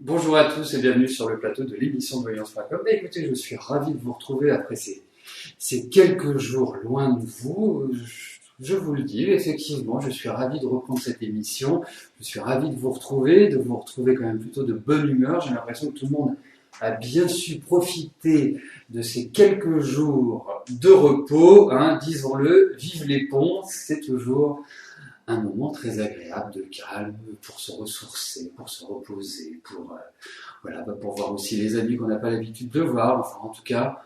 Bonjour à tous et bienvenue sur le plateau de l'émission de Voyance.com. Écoutez, je suis ravi de vous retrouver après ces quelques jours loin de vous. Je vous le dis, effectivement, je suis ravi de reprendre cette émission. Je suis ravi de vous retrouver quand même plutôt de bonne humeur. J'ai l'impression que tout le monde a bien su profiter de ces quelques jours de repos. Disons-le, vive les ponts, c'est toujours un moment très agréable de calme pour se ressourcer, pour se reposer, pour voir aussi les amis qu'on n'a pas l'habitude de voir, enfin en tout cas,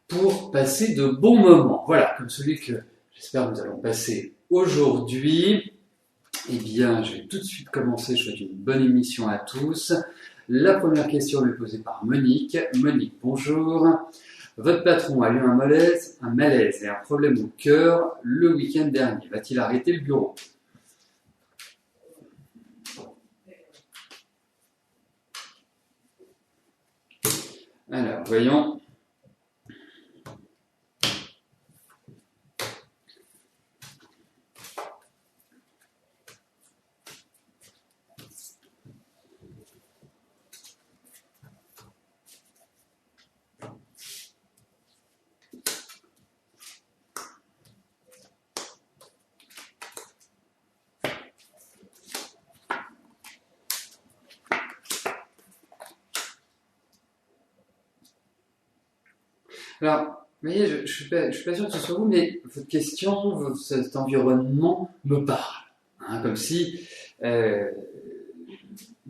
pour passer de bons moments. Voilà, comme celui que j'espère que nous allons passer aujourd'hui. Eh bien, je vais tout de suite commencer, je souhaite une bonne émission à tous. La première question est posée par Monique. Monique, bonjour. Votre patron a eu un malaise et un problème au cœur le week-end dernier. Va-t-il arrêter le bureau? Alors, voyons. Alors, vous voyez, je ne suis pas sûr que ce soit vous, mais votre question, cet environnement me parle. Comme si nous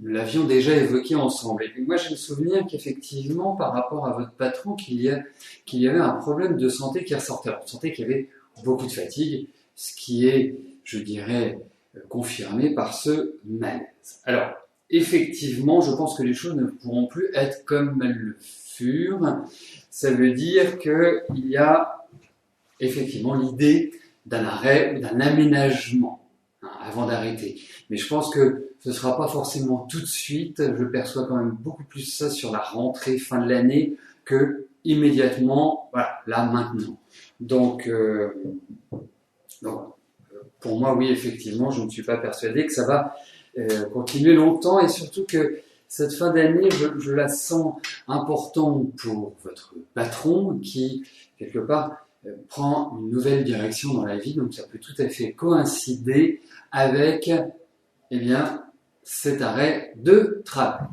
l'avions déjà évoqué ensemble. Et puis moi, j'ai le souvenir qu'effectivement, par rapport à votre patron, qu'il y avait un problème de santé qui ressortait. Alors, santé qu'il y avait beaucoup de fatigue, ce qui est, je dirais, confirmé par ce malaise. Alors, effectivement, je pense que les choses ne pourront plus être comme elles le furent. Ça veut dire qu'il y a effectivement l'idée d'un arrêt ou d'un aménagement avant d'arrêter. Mais je pense que ce ne sera pas forcément tout de suite. Je perçois quand même beaucoup plus ça sur la rentrée fin de l'année que immédiatement, voilà, là, maintenant. Donc, pour moi, oui, effectivement, je ne suis pas persuadé que ça va continuer longtemps et surtout que cette fin d'année, je la sens importante pour votre patron qui, quelque part, prend une nouvelle direction dans la vie. Donc, ça peut tout à fait coïncider avec, eh bien, cet arrêt de travail.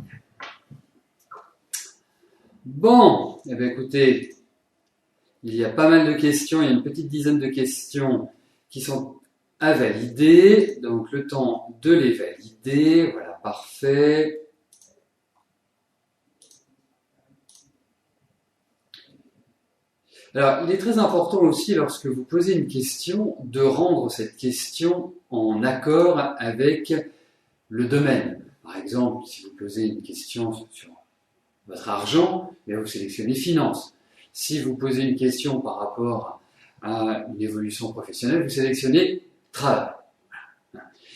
Bon, eh bien, écoutez, il y a pas mal de questions, il y a une petite dizaine de questions qui sont à valider. Donc, le temps de les valider. Voilà, parfait. Alors, il est très important aussi, lorsque vous posez une question, de rendre cette question en accord avec le domaine. Par exemple, si vous posez une question sur votre argent, vous sélectionnez finance. Si vous posez une question par rapport à une évolution professionnelle, vous sélectionnez travail.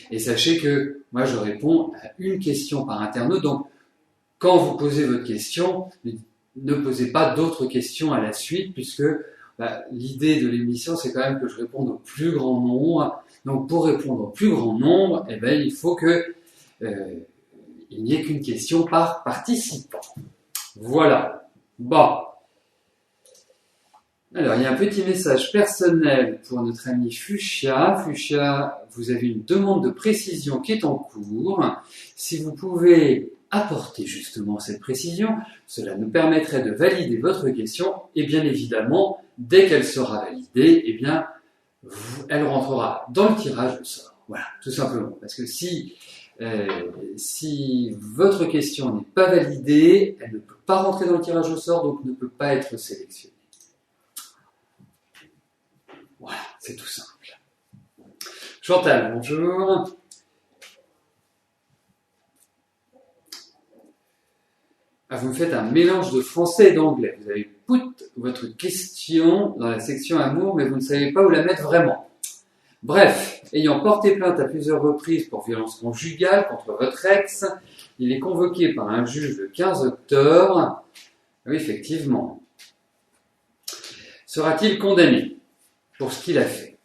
Et sachez que moi, je réponds à une question par internaute. Donc, quand vous posez votre question, ne posez pas d'autres questions à la suite, puisque l'idée de l'émission, c'est quand même que je réponde au plus grand nombre. Donc, pour répondre au plus grand nombre, il faut que il n'y ait qu'une question par participant. Voilà. Bon. Alors, il y a un petit message personnel pour notre ami Fuchsia. Fuchsia, vous avez une demande de précision qui est en cours. Si vous pouvez apporter justement cette précision, cela nous permettrait de valider votre question et bien évidemment, dès qu'elle sera validée, elle rentrera dans le tirage au sort. Voilà, tout simplement. Parce que si votre question n'est pas validée, elle ne peut pas rentrer dans le tirage au sort, donc ne peut pas être sélectionnée. Voilà, c'est tout simple. Chantal, bonjour. Vous me faites un mélange de français et d'anglais. Vous avez put votre question dans la section amour, mais vous ne savez pas où la mettre vraiment. Bref, ayant porté plainte à plusieurs reprises pour violence conjugale contre votre ex, il est convoqué par un juge le 15 octobre. Oui, effectivement. Sera-t-il condamné pour ce qu'il a fait?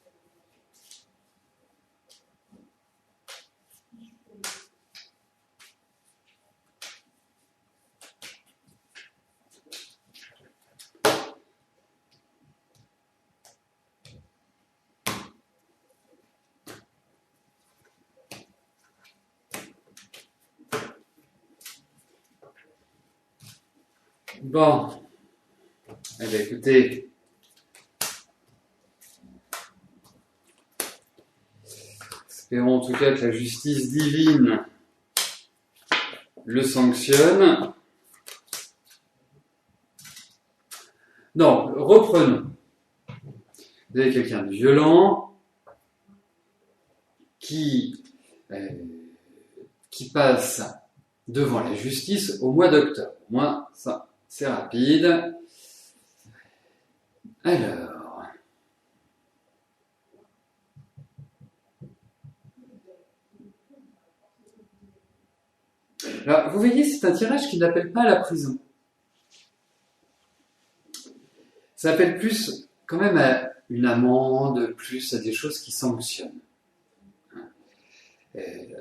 Bon, eh bien, écoutez, espérons en tout cas que la justice divine le sanctionne. Donc, reprenons. Vous avez quelqu'un de violent qui passe devant la justice au mois d'octobre. Au moins, ça, c'est rapide. Alors, vous voyez, c'est un tirage qui n'appelle pas à la prison. Ça appelle plus quand même à une amende, plus à des choses qui sanctionnent.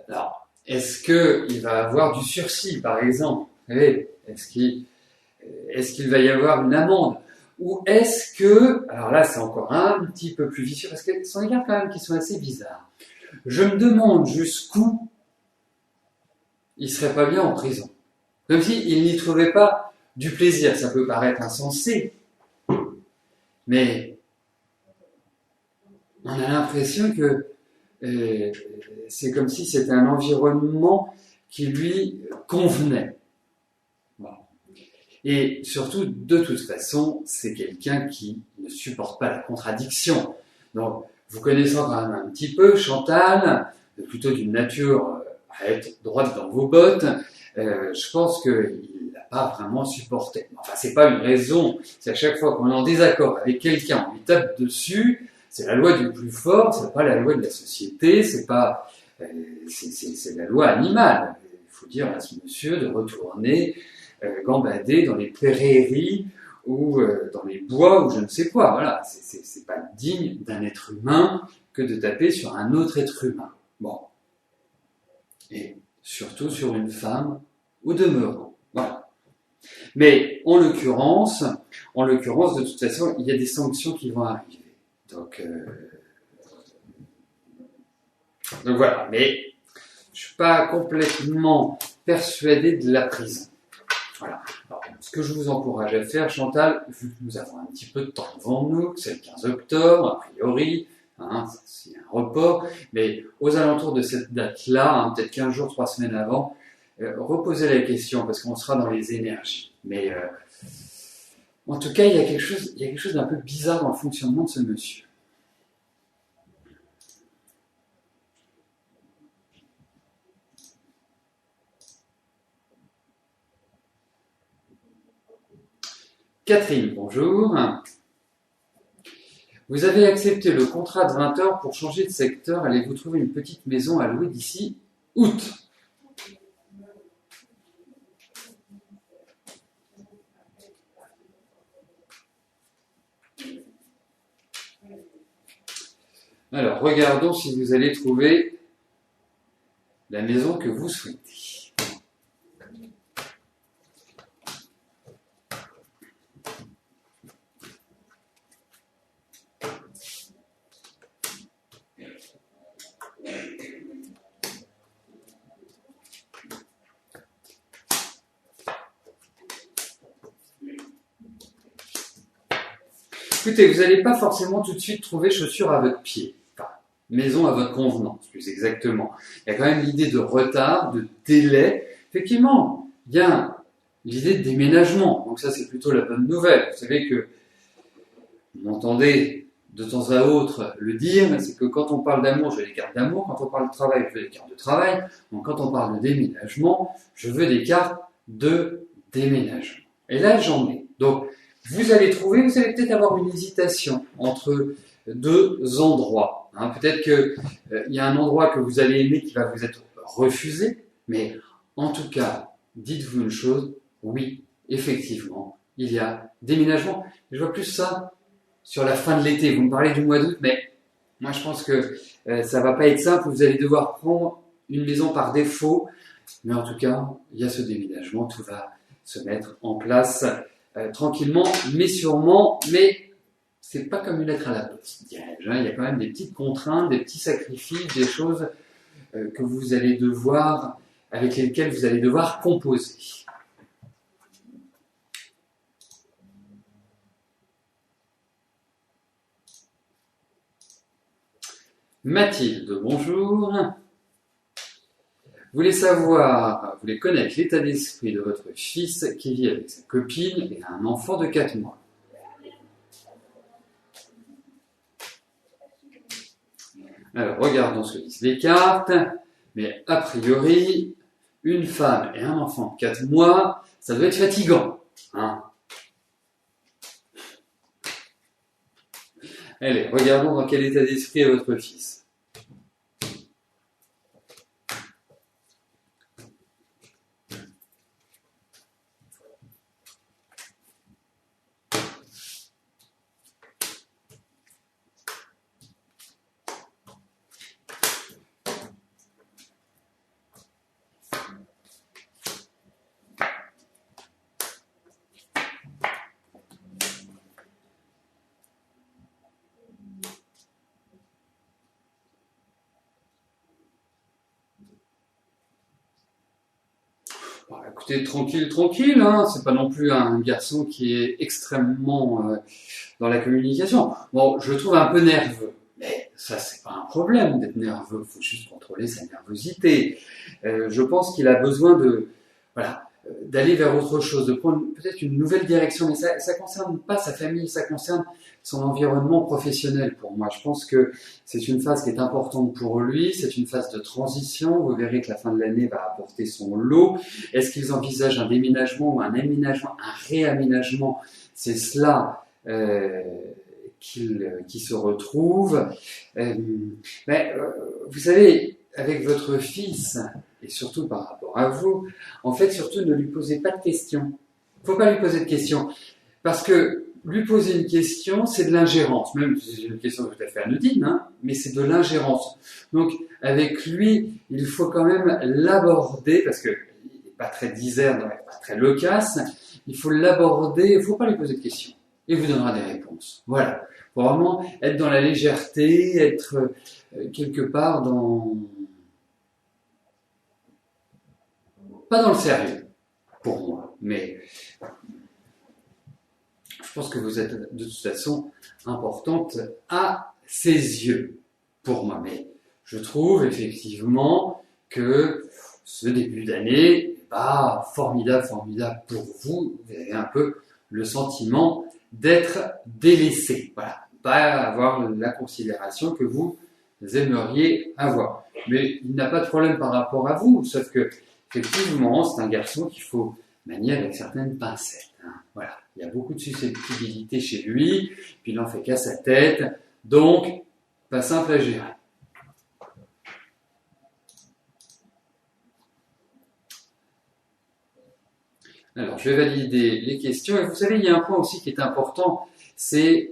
Alors, est-ce qu'il va avoir du sursis, par exemple? Est-ce qu'il va y avoir une amende? Ou est-ce que, alors là c'est encore un petit peu plus vicieux, parce que ce sont des cas quand même qui sont assez bizarres. Je me demande jusqu'où il serait pas bien en prison. Comme s'il n'y trouvait pas du plaisir. Ça peut paraître insensé, mais on a l'impression que c'est comme si c'était un environnement qui lui convenait. Bon. Et surtout, de toute façon, c'est quelqu'un qui ne supporte pas la contradiction. Donc, vous connaissant quand même un petit peu, Chantal, plutôt d'une nature à être droite dans vos bottes, je pense qu'il n'a pas vraiment supporté. Enfin, c'est pas une raison. C'est à chaque fois qu'on est en désaccord avec quelqu'un, on lui tape dessus. C'est la loi du plus fort. C'est pas la loi de la société. C'est pas, c'est la loi animale. Il faut dire à ce monsieur de retourner gambader dans les prairies ou dans les bois ou je ne sais quoi. Voilà, c'est pas digne d'un être humain que de taper sur un autre être humain. Bon. Et surtout sur une femme au demeurant. Voilà. Mais en l'occurrence, de toute façon, il y a des sanctions qui vont arriver. Donc voilà. Mais je suis pas complètement persuadé de la prison. Voilà. Alors, ce que je vous encourage à faire, Chantal, vu que nous avons un petit peu de temps devant nous, que c'est le 15 octobre, a priori, c'est un report, mais aux alentours de cette date-là, peut-être 15 jours, 3 semaines avant, reposez la question, parce qu'on sera dans les énergies. Mais en tout cas, il y a quelque chose d'un peu bizarre dans le fonctionnement de ce monsieur. Catherine, bonjour. Vous avez accepté le contrat de 20 heures pour changer de secteur. Allez-vous trouver une petite maison à louer d'ici août? Alors, regardons si vous allez trouver la maison que vous souhaitez. Écoutez, vous n'allez pas forcément tout de suite trouver chaussures à votre pied. Enfin, maison à votre convenance, plus exactement. Il y a quand même l'idée de retard, de délai. Effectivement, il y a l'idée de déménagement. Donc ça, c'est plutôt la bonne nouvelle. Vous savez que, vous m'entendez de temps à autre le dire, c'est que quand on parle d'amour, je veux des cartes d'amour. Quand on parle de travail, je veux des cartes de travail. Donc quand on parle de déménagement, je veux des cartes de déménagement. Et là, j'en ai. Donc, vous allez peut-être avoir une hésitation entre deux endroits. Peut-être qu'il y a un endroit que vous allez aimer qui va vous être refusé, mais en tout cas, dites-vous une chose, oui, effectivement, il y a déménagement. Je vois plus ça sur la fin de l'été. Vous me parlez du mois d'août, mais moi je pense que ça va pas être simple. Vous allez devoir prendre une maison par défaut, mais en tout cas, il y a ce déménagement, tout va se mettre en place tranquillement, mais sûrement, mais c'est pas comme une lettre à la poste, dirais-je. Il y a quand même des petites contraintes, des petits sacrifices, des choses que vous allez devoir, avec lesquelles vous allez devoir composer. Mathilde, bonjour. Vous voulez connaître l'état d'esprit de votre fils qui vit avec sa copine et a un enfant de 4 mois. Alors, regardons ce que disent les cartes. Mais a priori, une femme et un enfant de 4 mois, ça doit être fatigant. Hein? Allez, regardons dans quel état d'esprit est votre fils. Bon, écoutez, tranquille, hein. C'est pas non plus un garçon qui est extrêmement dans la communication. Bon, je le trouve un peu nerveux, mais ça, c'est pas un problème d'être nerveux. Il faut juste contrôler sa nervosité. Je pense qu'il a besoin d'aller vers autre chose, de prendre peut-être une nouvelle direction, mais ça concerne pas sa famille, ça concerne son environnement professionnel pour moi. Je pense que c'est une phase qui est importante pour lui, c'est une phase de transition. Vous verrez que la fin de l'année va apporter son lot. Est-ce qu'ils envisagent un déménagement ou un aménagement, un réaménagement? C'est cela qui se retrouve. Vous savez, avec votre fils, et surtout par rapport à vous, en fait, surtout ne lui posez pas de questions. Il ne faut pas lui poser de questions. Parce que lui poser une question, c'est de l'ingérence. Même si c'est une question tout à fait anodine, hein, mais c'est de l'ingérence. Donc, avec lui, il faut quand même l'aborder, parce qu'il n'est pas très disert, pas très loquace. Il faut l'aborder, il ne faut pas lui poser de questions. Il vous donnera des réponses. Voilà. Faut vraiment être dans la légèreté, être quelque part dans... Pas dans le sérieux, pour moi, mais je pense que vous êtes de toute façon importante à ses yeux, pour moi. Mais je trouve effectivement que ce début d'année n'est pas formidable pour vous. Vous avez un peu le sentiment d'être délaissé. Voilà, pas avoir la considération que vous aimeriez avoir. Mais il n'a pas de problème par rapport à vous, sauf que effectivement, c'est un garçon qu'il faut manier avec certaines pincettes. Hein. Voilà, il y a beaucoup de susceptibilité chez lui, puis il n'en fait qu'à sa tête, donc pas simple à gérer. Alors, je vais valider les questions. Et vous savez, il y a un point aussi qui est important, c'est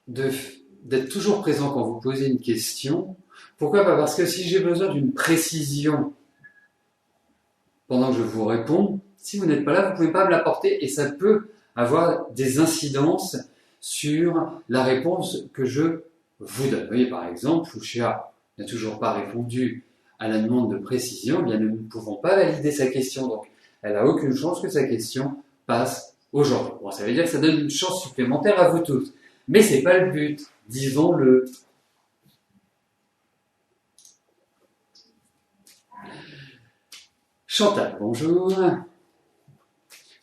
d'être toujours présent quand vous posez une question. Pourquoi pas? Parce que si j'ai besoin d'une précision pendant que je vous réponds, si vous n'êtes pas là, vous ne pouvez pas me l'apporter et ça peut avoir des incidences sur la réponse que je vous donne. Vous voyez, par exemple, Fouchia n'a toujours pas répondu à la demande de précision, eh bien nous ne pouvons pas valider sa question, donc elle n'a aucune chance que sa question passe aujourd'hui. Bon, ça veut dire que ça donne une chance supplémentaire à vous tous, mais c'est pas le but, disons-le. Chantal, bonjour.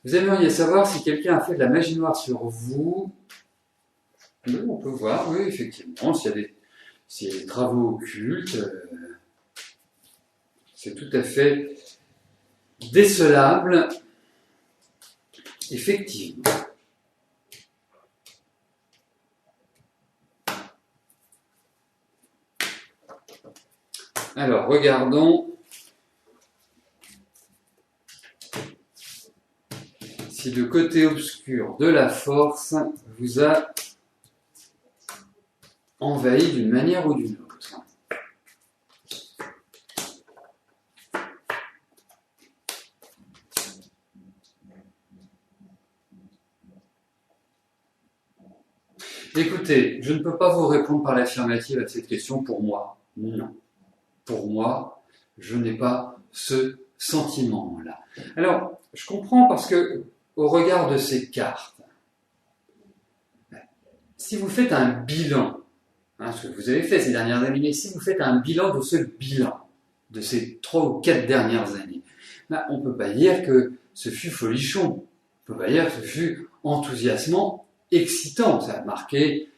Vous aimeriez savoir si quelqu'un a fait de la magie noire sur vous? Oui, on peut voir, oui, effectivement, s'il y a des travaux occultes, c'est tout à fait décelable, effectivement. Alors, regardons si le côté obscur de la force vous a envahi d'une manière ou d'une autre. Écoutez, je ne peux pas vous répondre par l'affirmative à cette question pour moi. Non. Pour moi, je n'ai pas ce sentiment-là. Alors, je comprends parce que, au regard de ces cartes, si vous faites un bilan hein, ce que vous avez fait ces dernières années, mais si vous faites un bilan de ce bilan, de ces 3 ou 4 dernières années, ben, on ne peut pas dire que ce fut folichon, on ne peut pas dire que ce fut enthousiasmant, excitant. Ça a marqué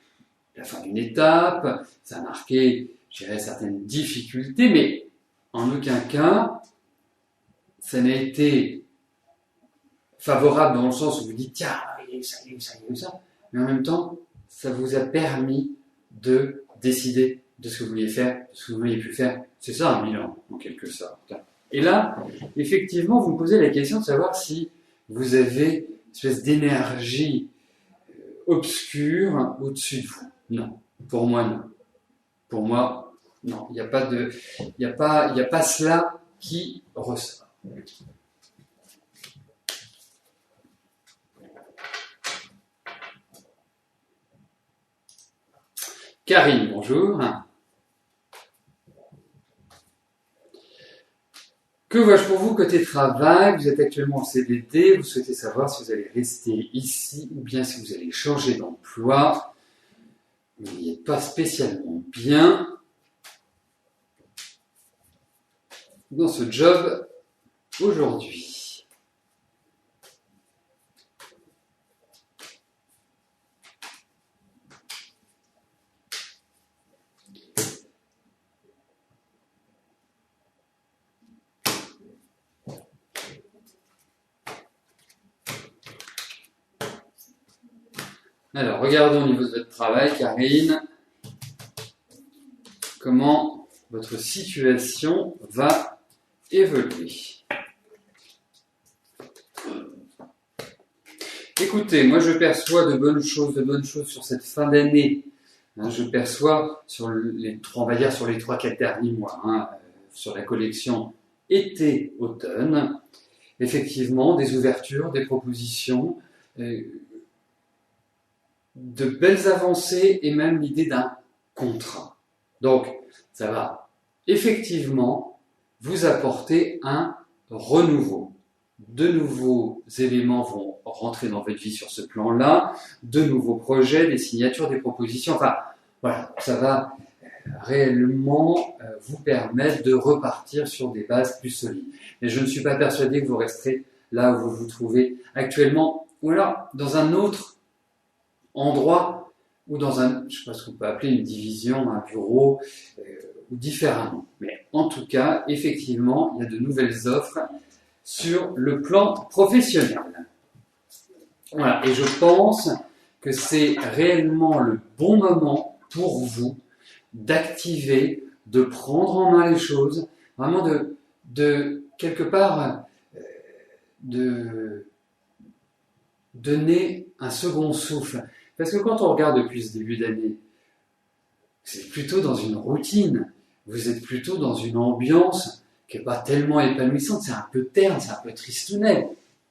la fin d'une étape, ça a marqué, je dirais, certaines difficultés, mais en aucun cas, ça n'a été favorable dans le sens où vous dites, tiens, il y a eu ça, il y a eu ça, il y a eu ça, mais en même temps, ça vous a permis de décider de ce que vous vouliez faire, de ce que vous vouliez plus faire. C'est ça un bilan, en quelque sorte. Et là, effectivement, vous me posez la question de savoir si vous avez une espèce d'énergie obscure au-dessus de vous. Non. Pour moi, non. Pour moi, non. Il n'y a pas cela qui ressort. Karine, bonjour. Que vois-je pour vous côté travail? Vous êtes actuellement en CDD, vous souhaitez savoir si vous allez rester ici ou bien si vous allez changer d'emploi. Vous n'y êtes pas spécialement bien dans ce job aujourd'hui. Alors, regardons au niveau de votre travail, Karine, comment votre situation va évoluer. Écoutez, moi je perçois de bonnes choses sur cette fin d'année. Je perçois sur les 3-4 derniers mois, sur la collection été-automne, effectivement des ouvertures, des propositions, de belles avancées et même l'idée d'un contrat. Donc, ça va effectivement vous apporter un renouveau. De nouveaux éléments vont rentrer dans votre vie sur ce plan-là, de nouveaux projets, des signatures, des propositions, enfin, voilà, ça va réellement vous permettre de repartir sur des bases plus solides. Mais je ne suis pas persuadé que vous resterez là où vous vous trouvez actuellement, ou alors dans un autre endroit, ou dans un, je sais pas ce qu'on peut appeler une division, un bureau, ou différemment. Mais en tout cas, effectivement, il y a de nouvelles offres sur le plan professionnel. Voilà, et je pense que c'est réellement le bon moment pour vous d'activer, de prendre en main les choses, vraiment de quelque part, de donner un second souffle. Parce que quand on regarde depuis ce début d'année, c'est plutôt dans une routine, vous êtes plutôt dans une ambiance qui n'est pas tellement épanouissante, c'est un peu terne, c'est un peu tristounet.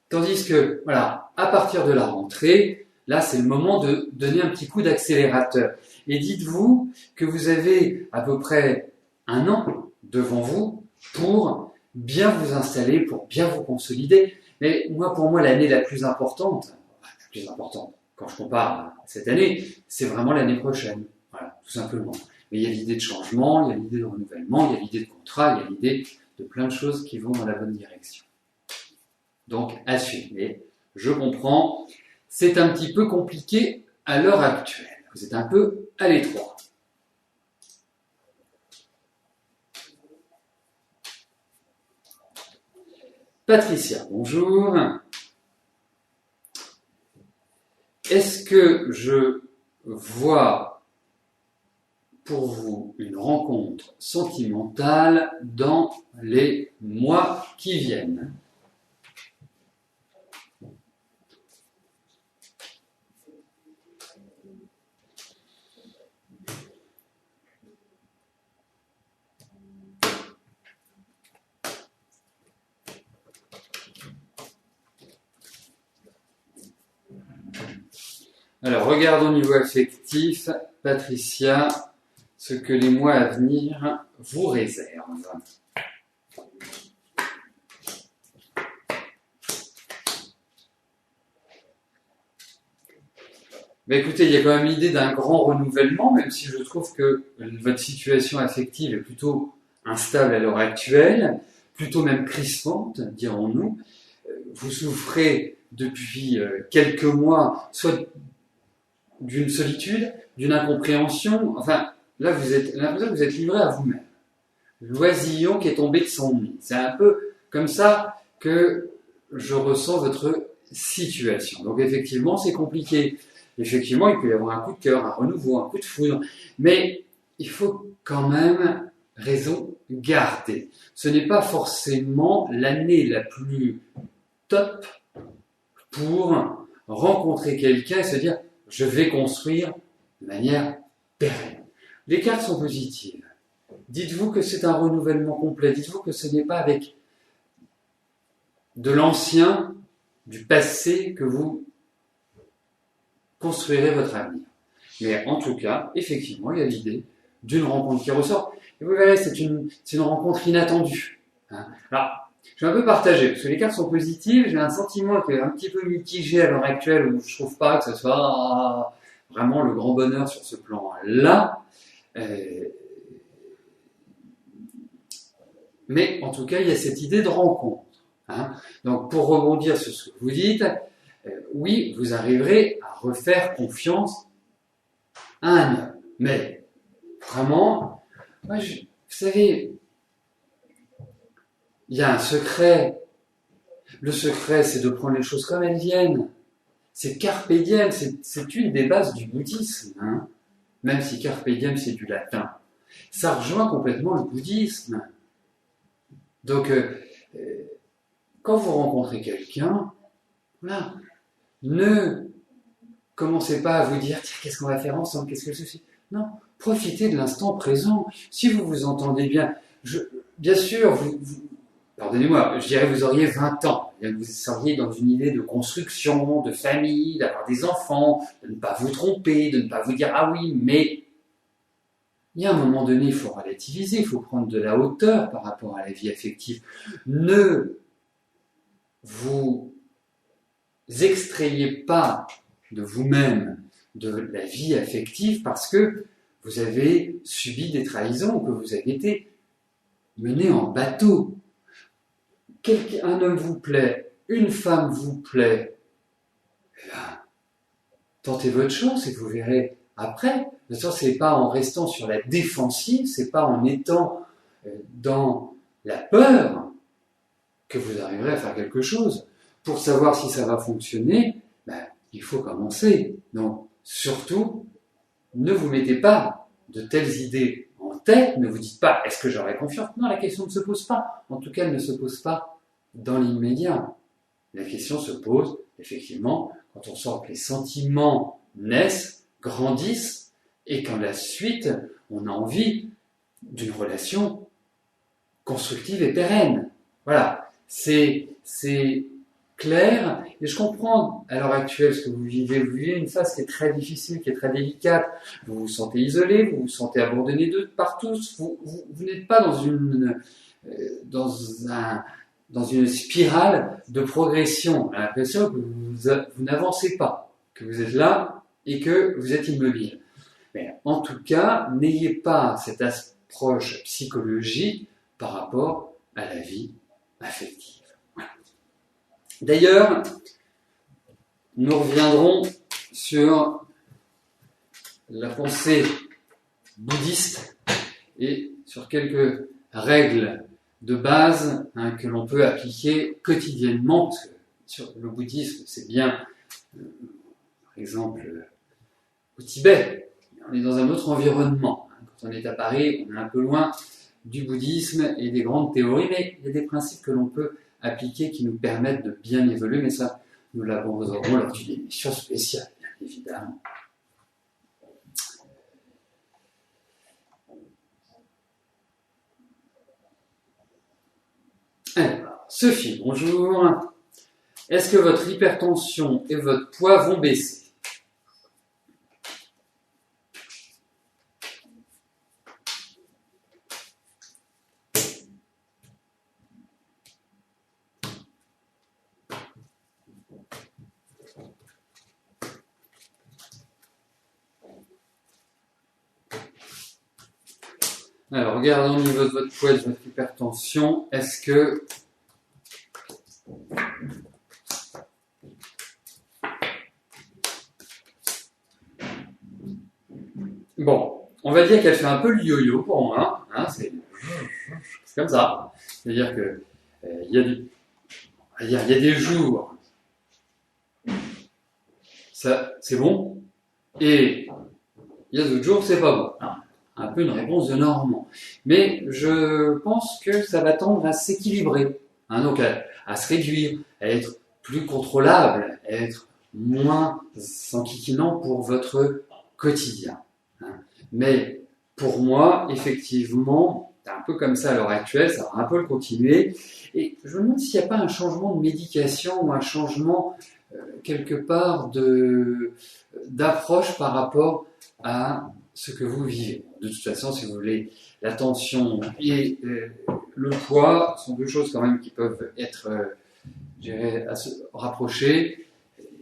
Tandis que, voilà, à partir de la rentrée, là, c'est le moment de donner un petit coup d'accélérateur. Et dites-vous que vous avez à peu près 1 an devant vous pour bien vous installer, pour bien vous consolider. Mais moi, pour moi, l'année la plus importante, quand je compare à cette année, c'est vraiment l'année prochaine. Voilà, tout simplement. Mais il y a l'idée de changement, il y a l'idée de renouvellement, il y a l'idée de contrat, il y a l'idée de plein de choses qui vont dans la bonne direction. Donc, à suivre. Mais je comprends, c'est un petit peu compliqué à l'heure actuelle. Vous êtes un peu à l'étroit. Patricia, bonjour. Est-ce que je vois pour vous une rencontre sentimentale dans les mois qui viennent? Alors, regardons au niveau affectif, Patricia, ce que les mois à venir vous réservent. Mais écoutez, il y a quand même l'idée d'un grand renouvellement, même si je trouve que votre situation affective est plutôt instable à l'heure actuelle, plutôt même crispante, dirons-nous. Vous souffrez depuis quelques mois, soit d'une solitude, d'une incompréhension, enfin, là, vous êtes l'impression que vous êtes livré à vous-même. L'oisillon qui est tombé de son nid. C'est un peu comme ça que je ressens votre situation. Donc effectivement, c'est compliqué. Effectivement, il peut y avoir un coup de cœur, un renouveau, un coup de foudre, mais il faut quand même raison garder. Ce n'est pas forcément l'année la plus top pour rencontrer quelqu'un et se dire « je vais construire de manière pérenne ». Les cartes sont positives. Dites-vous que c'est un renouvellement complet. Dites-vous que ce n'est pas avec de l'ancien, du passé que vous construirez votre avenir. Mais en tout cas, effectivement, il y a l'idée d'une rencontre qui ressort. Et vous verrez, c'est une rencontre inattendue. Alors, je suis un peu partagé, parce que les cartes sont positives, j'ai un sentiment qui est un petit peu mitigé à l'heure actuelle, où je trouve pas que ce soit vraiment le grand bonheur sur ce plan-là. Mais en tout cas, il y a cette idée de rencontre. Donc, pour rebondir sur ce que vous dites, oui, vous arriverez à refaire confiance à un homme. Mais, vraiment, moi, vous savez, il y a un secret. Le secret, c'est de prendre les choses comme elles viennent. C'est carpe diem, c'est une des bases du bouddhisme. Même si carpe diem, c'est du latin. Ça rejoint complètement le bouddhisme. Donc, quand vous rencontrez quelqu'un, voilà, ne commencez pas à vous dire tiens, qu'est-ce qu'on va faire ensemble, qu'est-ce que je fais. Non, profitez de l'instant présent. Si vous vous entendez bien, bien sûr, pardonnez-moi, je dirais vous auriez 20 ans. Vous seriez dans une idée de construction, de famille, d'avoir des enfants, de ne pas vous tromper, de ne pas vous dire ah oui, mais il y a un moment donné, il faut relativiser, il faut prendre de la hauteur par rapport à la vie affective. Ne vous extrayez pas de vous-même de la vie affective parce que vous avez subi des trahisons, que vous avez été mené en bateau. Un homme vous plaît, une femme vous plaît, eh bien, tentez votre chance et vous verrez après. De toute façon, c'est pas en restant sur la défensive, c'est pas en étant dans la peur que vous arriverez à faire quelque chose. Pour savoir si ça va fonctionner, il faut commencer. Donc, surtout, ne vous mettez pas de telles idées en tête, ne vous dites pas « est-ce que j'aurai confiance ?» Non, la question ne se pose pas. En tout cas, elle ne se pose pas dans l'immédiat. La question se pose, effectivement, quand on sent que les sentiments naissent, grandissent, et qu'en la suite, on a envie d'une relation constructive et pérenne. Voilà, c'est clair, et je comprends à l'heure actuelle ce que vous vivez. Vous vivez une phase qui est très difficile, qui est très délicate. Vous vous sentez isolé, vous vous sentez abandonné par tous. Vous n'êtes pas dans une spirale de progression. On a l'impression que vous n'avancez pas, que vous êtes là et que vous êtes immobile. Mais en tout cas, n'ayez pas cette approche psychologique par rapport à la vie affective. D'ailleurs, nous reviendrons sur la pensée bouddhiste et sur quelques règles de base que l'on peut appliquer quotidiennement, parce que sur le bouddhisme, c'est bien, par exemple, au Tibet, on est dans un autre environnement. Quand on est à Paris, on est un peu loin du bouddhisme et des grandes théories, mais il y a des principes que l'on peut appliquer qui nous permettent de bien évoluer, mais ça, nous l'aborderons lors d'une émission spéciale, bien évidemment. Alors, Sophie, bonjour. Est-ce que votre hypertension et votre poids vont baisser ? Alors, regardons au niveau de votre poids, de votre hypertension. Est-ce que... Bon, on va dire qu'elle fait un peu le yo-yo pour moi. Hein, c'est comme ça. C'est-à-dire que il y a des jours, ça c'est bon, et il y a d'autres jours, c'est pas bon. Hein, un peu une réponse de Normand. Mais je pense que ça va tendre à s'équilibrer, hein, donc à se réduire, à être plus contrôlable, à être moins enquiquinant pour votre quotidien. Hein. Mais pour moi, effectivement, c'est un peu comme ça à l'heure actuelle, ça va un peu le continuer. Et je me demande s'il n'y a pas un changement de médication ou un changement quelque part d'approche par rapport à ce que vous vivez. De toute façon, si vous voulez, la tension et le poids sont deux choses quand même qui peuvent être à se rapprocher.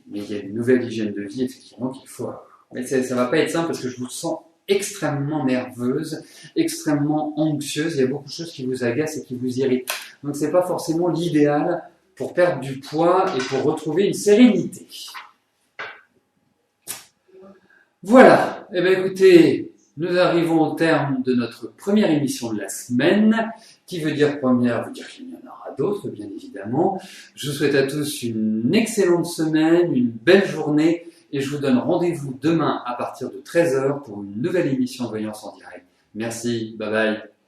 Mais il y a une nouvelle hygiène de vie, effectivement, qu'il faut avoir. Mais ça ne va pas être simple parce que je vous sens extrêmement nerveuse, extrêmement anxieuse. Il y a beaucoup de choses qui vous agacent et qui vous irritent. Donc, ce n'est pas forcément l'idéal pour perdre du poids et pour retrouver une sérénité. Voilà. Eh bien, écoutez, nous arrivons au terme de notre première émission de la semaine. Qui veut dire première, veut dire qu'il y en aura d'autres, bien évidemment. Je vous souhaite à tous une excellente semaine, une belle journée, et je vous donne rendez-vous demain à partir de 13h pour une nouvelle émission de Voyance en direct. Merci, bye bye.